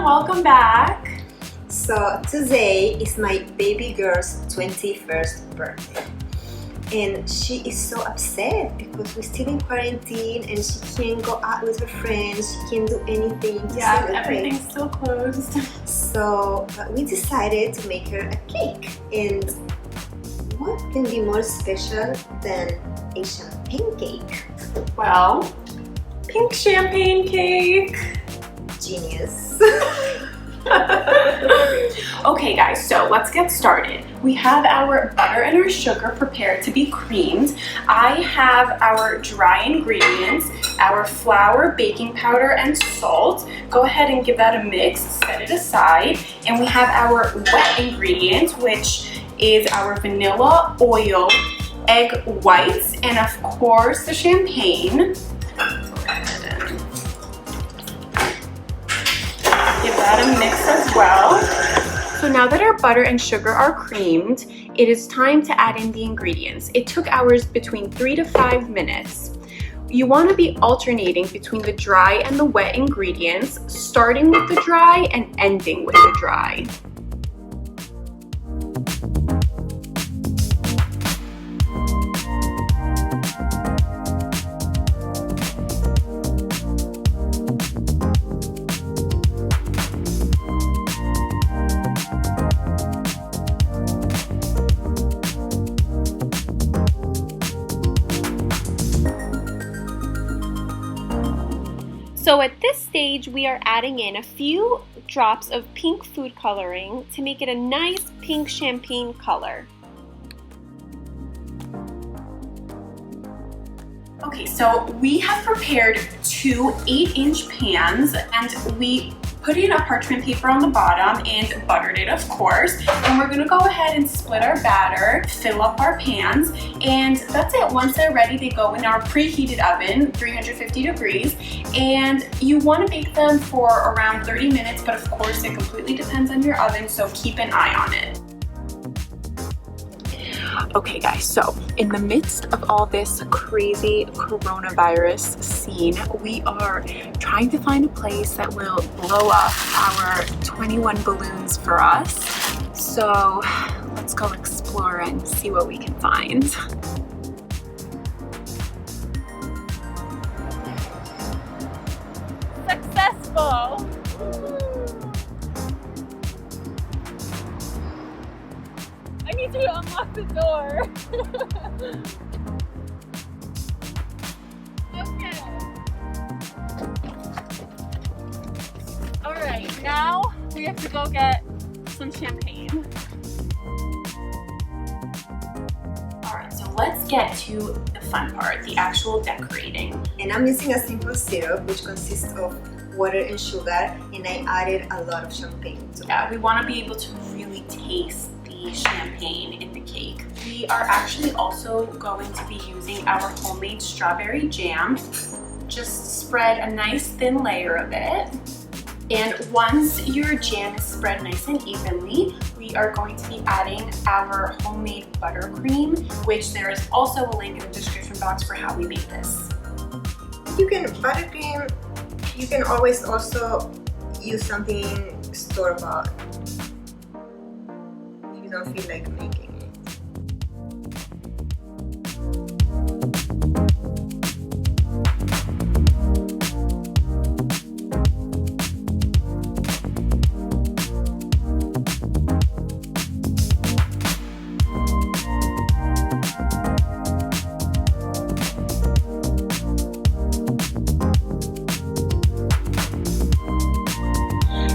everyone, welcome back. So today is my baby girl's 21st birthday and she is so upset because we're still in quarantine and she can't go out with her friends, she can't do anything to celebrate. Everything's still closed. So we decided to make her a cake, and what can be more special than a champagne cake? Well, pink champagne cake. Genius. Okay guys, so let's get started. We have our butter and our sugar prepared to be creamed. I have our dry ingredients, our flour, baking powder, and salt. Go ahead and give that a mix, set it aside. And we have our wet ingredients, which is our vanilla, oil, egg whites, and of course the champagne. Give that a mix as well. So now that our butter and sugar are creamed, it is time to add in the ingredients. It took ours between 3 to 5 minutes. You want to be alternating between the dry and the wet ingredients, starting with the dry and ending with the dry. So at this stage, we are adding in a few drops of pink food coloring to make it a nice pink champagne color. Okay, so we have prepared 2 8-inch pans, and we put in a parchment paper on the bottom and buttered it, of course. And we're gonna go ahead and split our batter, fill up our pans, and that's it. Once they're ready, they go in our preheated oven, 350 degrees, and you wanna bake them for around 30 minutes, but of course it completely depends on your oven, so keep an eye on it. Okay guys, so in the midst of all this crazy coronavirus scene, we are trying to find a place that will blow up our 21 balloons for us. So let's go explore and see what we can find. Successful! I need you to unlock the door. Okay. Alright, now we have to go get some champagne. Alright, so let's get to the fun part, the actual decorating. And I'm using a simple syrup which consists of water and sugar, and I added a lot of champagne to it. Yeah, we want to be able to really taste the champagne in the cake. We are actually also going to be using our homemade strawberry jam. Just spread a nice thin layer of it. And once your jam is spread nice and evenly, we are going to be adding our homemade buttercream, which there is also a link in the description box for how we make this. Buttercream, you can always also use something store-bought if you don't feel like making it.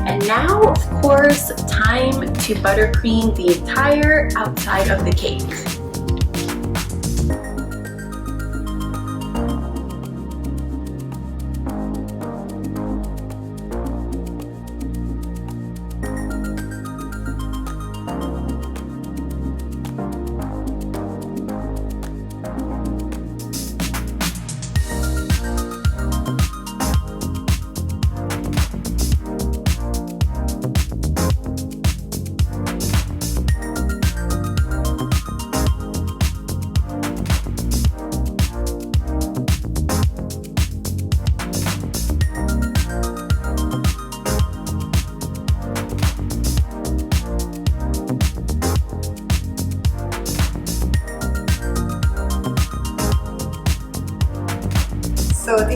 And now, of course, time to buttercream the entire outside of the cake.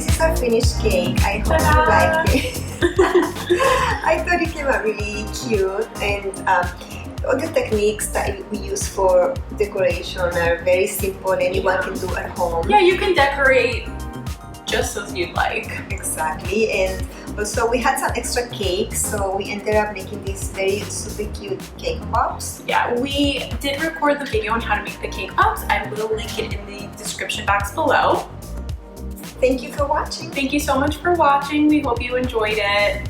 is our finished cake. I hope you liked it. I thought it came out really cute, and all the techniques that we use for decoration are very simple. Anyone can do at home. Yeah, you can decorate just as you'd like. Exactly, and also we had some extra cake, so we ended up making these very super cute cake pops. Yeah, we did record the video on how to make the cake pops. I will link it in the description box below. Thank you for watching. Thank you so much for watching. We hope you enjoyed it.